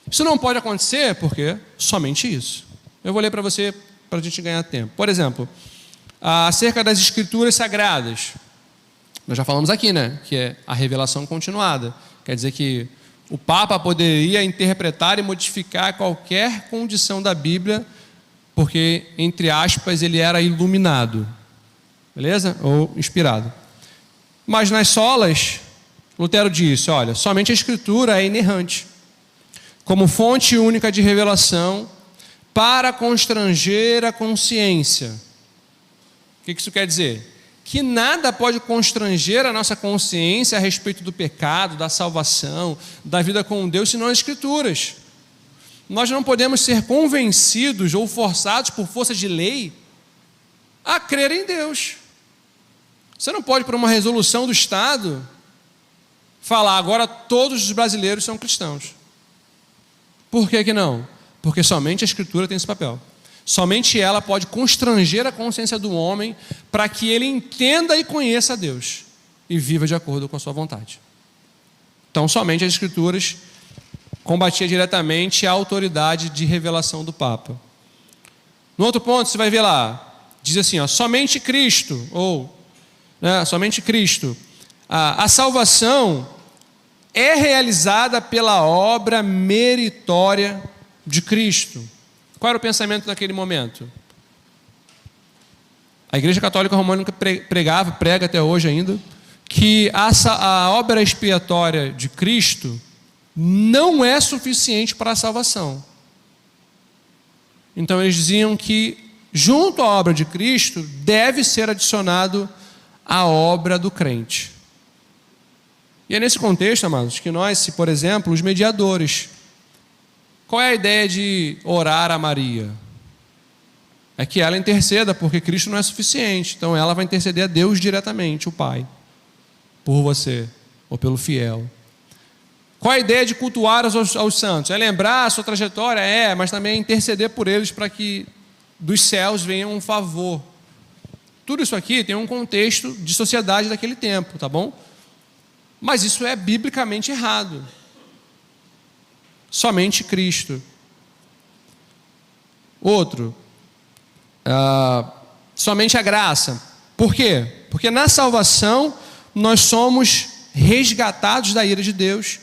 Isso não pode acontecer, porque somente isso. Eu vou ler para você, para a gente ganhar tempo. Por exemplo, acerca das Escrituras Sagradas. Nós já falamos aqui, né? Que é a revelação continuada. Quer dizer que o Papa poderia interpretar e modificar qualquer condição da Bíblia, porque, entre aspas, ele era iluminado. Beleza? Ou inspirado. Mas nas solas, Lutero disse, olha, somente a Escritura é inerrante, como fonte única de revelação, para constranger a consciência. O que isso quer dizer? Que nada pode constranger a nossa consciência a respeito do pecado, da salvação, da vida com Deus, senão as Escrituras. Nós não podemos ser convencidos ou forçados por força de lei a crer em Deus. Você não pode, por uma resolução do Estado, falar agora todos os brasileiros são cristãos. Por que não? Porque somente a Escritura tem esse papel. Somente ela pode constranger a consciência do homem para que ele entenda e conheça a Deus e viva de acordo com a sua vontade. Então, somente as Escrituras combatia diretamente a autoridade de revelação do Papa. No outro ponto, você vai ver lá, diz assim, somente Cristo, ou somente Cristo. A salvação é realizada pela obra meritória de Cristo. Qual era o pensamento naquele momento? A Igreja Católica Romana prega até hoje ainda, que a obra expiatória de Cristo não é suficiente para a salvação. Então eles diziam que junto à obra de Cristo deve ser adicionado a obra do crente. E é nesse contexto, amados, que nós, por exemplo, os mediadores, qual é a ideia de orar a Maria? É que ela interceda, porque Cristo não é suficiente. Então ela vai interceder a Deus diretamente, o Pai, por você, ou pelo fiel. Qual a ideia de cultuar aos santos? É lembrar a sua trajetória? Mas também é interceder por eles para que dos céus venha um favor. Tudo isso aqui tem um contexto de sociedade daquele tempo, tá bom? Mas isso é biblicamente errado. Somente Cristo. Outro, somente a graça. Por quê? Porque na salvação nós somos resgatados da ira de Deus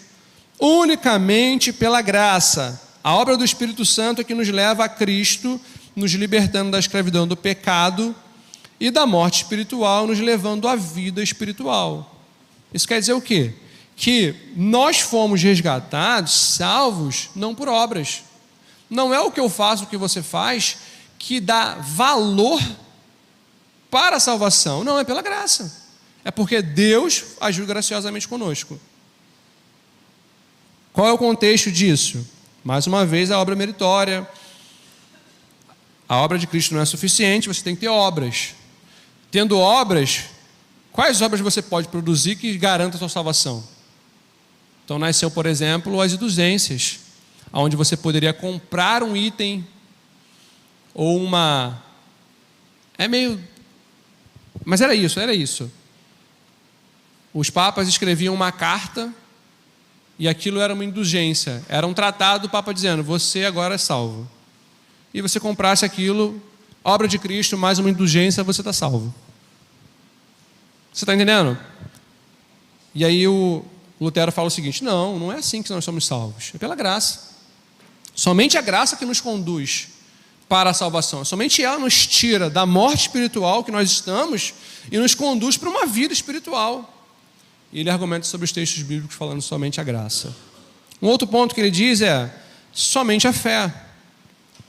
unicamente pela graça. A obra do Espírito Santo é que nos leva a Cristo, nos libertando da escravidão do pecado e da morte espiritual, nos levando à vida espiritual. Isso quer dizer o quê? Que nós fomos resgatados, salvos, não por obras. Não é o que eu faço, o que você faz, que dá valor para a salvação. Não, é pela graça. É porque Deus agiu graciosamente conosco. Qual é o contexto disso? Mais uma vez, a obra meritória. A obra de Cristo não é suficiente, você tem que ter obras. Tendo obras, quais obras você pode produzir que garantam a sua salvação? Então nasceu, por exemplo, as indulgências, onde você poderia comprar um item ou uma... Mas era isso. Os papas escreviam uma carta e aquilo era uma indulgência. Era um tratado do Papa dizendo, você agora é salvo. E você comprasse aquilo, obra de Cristo, mais uma indulgência, você está salvo. Você está entendendo? E aí Lutero fala o seguinte: não é assim que nós somos salvos, é pela graça. Somente a graça que nos conduz para a salvação. Somente ela nos tira da morte espiritual que nós estamos e nos conduz para uma vida espiritual. E ele argumenta sobre os textos bíblicos falando somente a graça. Um outro ponto que ele diz é somente a fé.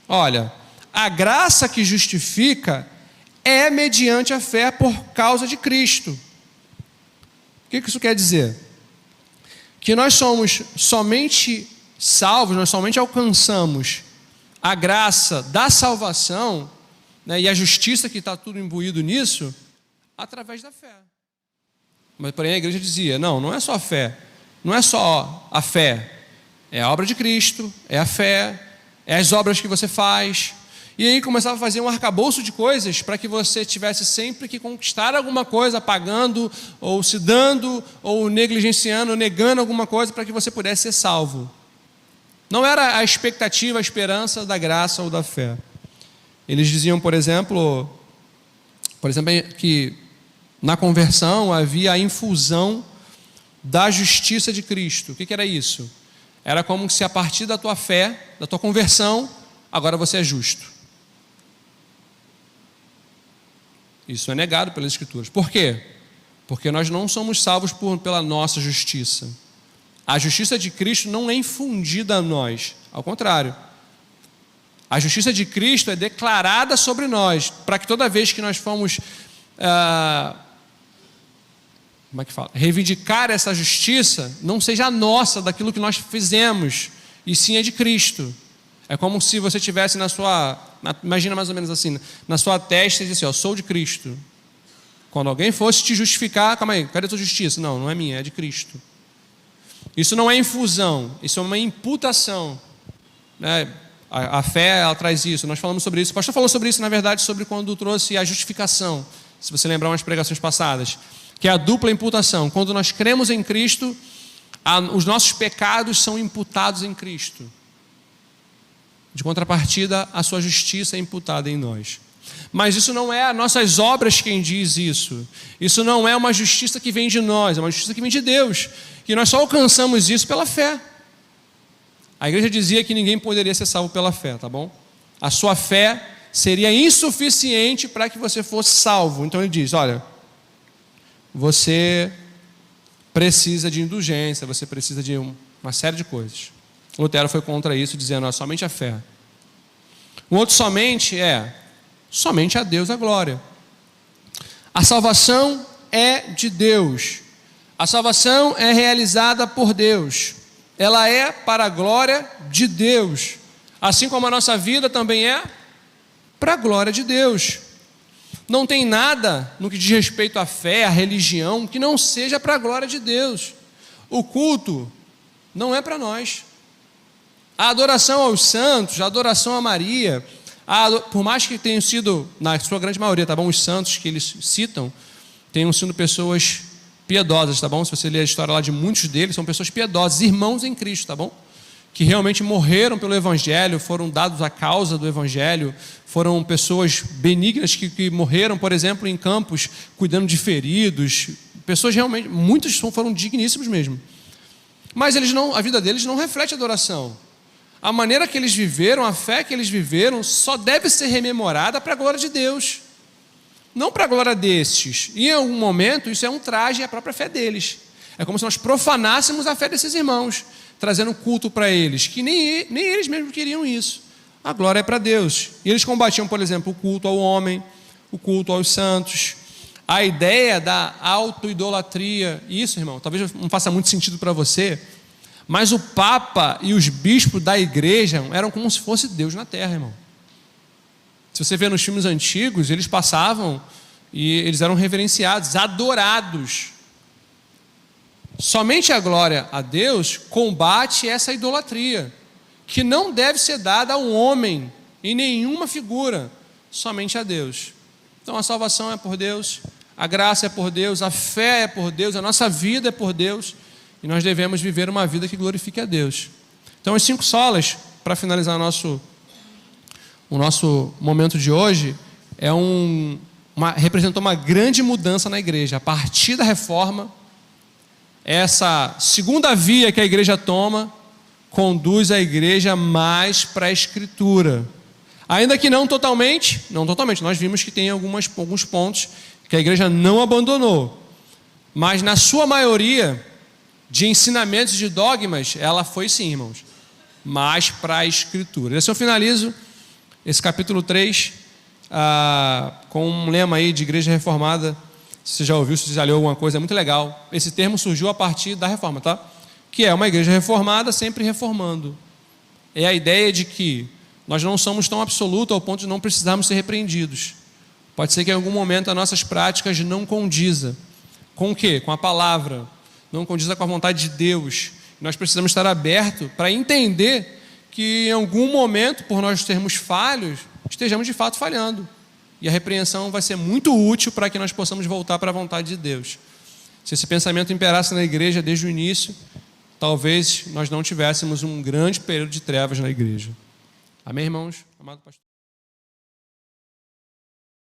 Olha, a graça que justifica é mediante a fé por causa de Cristo. O que isso quer dizer? Que nós somos somente salvos, nós somente alcançamos a graça da salvação, né, e a justiça que está tudo imbuído nisso, através da fé. Mas porém a igreja dizia, não é só a fé, não é só a fé, é a obra de Cristo, é a fé, é as obras que você faz. E aí começava a fazer um arcabouço de coisas para que você tivesse sempre que conquistar alguma coisa, pagando, ou se dando, ou negligenciando, ou negando alguma coisa para que você pudesse ser salvo. Não era a expectativa, a esperança da graça ou da fé. Eles diziam, por exemplo, que na conversão havia a infusão da justiça de Cristo. O que era isso? Era como se a partir da tua fé, da tua conversão, agora você é justo. Isso é negado pelas Escrituras. Por quê? Porque nós não somos salvos pela nossa justiça. A justiça de Cristo não é infundida a nós. Ao contrário. A justiça de Cristo é declarada sobre nós, para que toda vez que nós formos reivindicar essa justiça, não seja nossa, daquilo que nós fizemos, e sim é de Cristo. É como se você tivesse imagina mais ou menos assim, na sua testa, e diz assim, eu sou de Cristo. Quando alguém fosse te justificar, calma aí, cadê a tua justiça? Não é minha, é de Cristo. Isso não é infusão, isso é uma imputação, né? A fé, ela traz isso, nós falamos sobre isso. O pastor falou sobre isso, na verdade, sobre quando trouxe a justificação, se você lembrar umas pregações passadas, que é a dupla imputação. Quando nós cremos em Cristo, os nossos pecados são imputados em Cristo. De contrapartida, a sua justiça é imputada em nós. Mas isso não é as nossas obras quem diz isso. Isso não é uma justiça que vem de nós, é uma justiça que vem de Deus. E nós só alcançamos isso pela fé. A igreja dizia que ninguém poderia ser salvo pela fé, tá bom? A sua fé seria insuficiente para que você fosse salvo. Então ele diz, olha, você precisa de indulgência, você precisa de uma série de coisas. Lutero foi contra isso, dizendo, somente a fé. O outro somente a Deus a glória. A salvação é de Deus. A salvação é realizada por Deus. Ela é para a glória de Deus. Assim como a nossa vida também é para a glória de Deus. Não tem nada no que diz respeito à fé, à religião, que não seja para a glória de Deus. O culto não é para nós. A adoração aos santos, a adoração a Maria, por mais que tenham sido, na sua grande maioria, tá bom? Os santos que eles citam, tenham sido pessoas piedosas, tá bom? Se você ler a história lá de muitos deles, são pessoas piedosas, irmãos em Cristo, tá bom? Que realmente morreram pelo Evangelho, foram dados à causa do Evangelho, foram pessoas benignas que morreram, por exemplo, em campos, cuidando de feridos, pessoas realmente, muitos foram digníssimos mesmo. Mas a vida deles não reflete adoração. A maneira que eles viveram, a fé que eles viveram, só deve ser rememorada para a glória de Deus. Não para a glória destes. E em algum momento, isso é um traje à própria fé deles. É como se nós profanássemos a fé desses irmãos, trazendo culto para eles, que nem eles mesmos queriam isso. A glória é para Deus. E eles combatiam, por exemplo, o culto ao homem, o culto aos santos, a ideia da auto-idolatria. Isso, irmão, talvez não faça muito sentido para você, mas o Papa e os bispos da igreja eram como se fosse Deus na terra, irmão. Se você vê nos filmes antigos, eles passavam e eles eram reverenciados, adorados. Somente a glória a Deus combate essa idolatria, que não deve ser dada a um homem, em nenhuma figura, somente a Deus. Então a salvação é por Deus, a graça é por Deus, a fé é por Deus, a nossa vida é por Deus, e nós devemos viver uma vida que glorifique a Deus. Então as 5 solas, para finalizar o nosso momento de hoje, representou uma grande mudança na igreja. A partir da reforma, essa segunda via que a igreja toma conduz a igreja mais para a Escritura. Ainda que não totalmente, nós vimos que tem alguns pontos que a igreja não abandonou, mas na sua maioria de ensinamentos, de dogmas, ela foi sim, irmãos, mais para a Escritura. E assim eu finalizo esse capítulo 3 com um lema aí de igreja reformada. Se você já ouviu, se você já leu alguma coisa, é muito legal. Esse termo surgiu a partir da reforma, tá? Que é uma igreja reformada sempre reformando. É a ideia de que nós não somos tão absolutos ao ponto de não precisarmos ser repreendidos. Pode ser que em algum momento as nossas práticas não condiza. Com o quê? Com a palavra. Não condiza com a vontade de Deus. Nós precisamos estar abertos para entender que em algum momento, por nós sermos falhos, estejamos de fato falhando. E a repreensão vai ser muito útil para que nós possamos voltar para a vontade de Deus. Se esse pensamento imperasse na igreja desde o início, talvez nós não tivéssemos um grande período de trevas na igreja. Amém, irmãos? Amado pastor.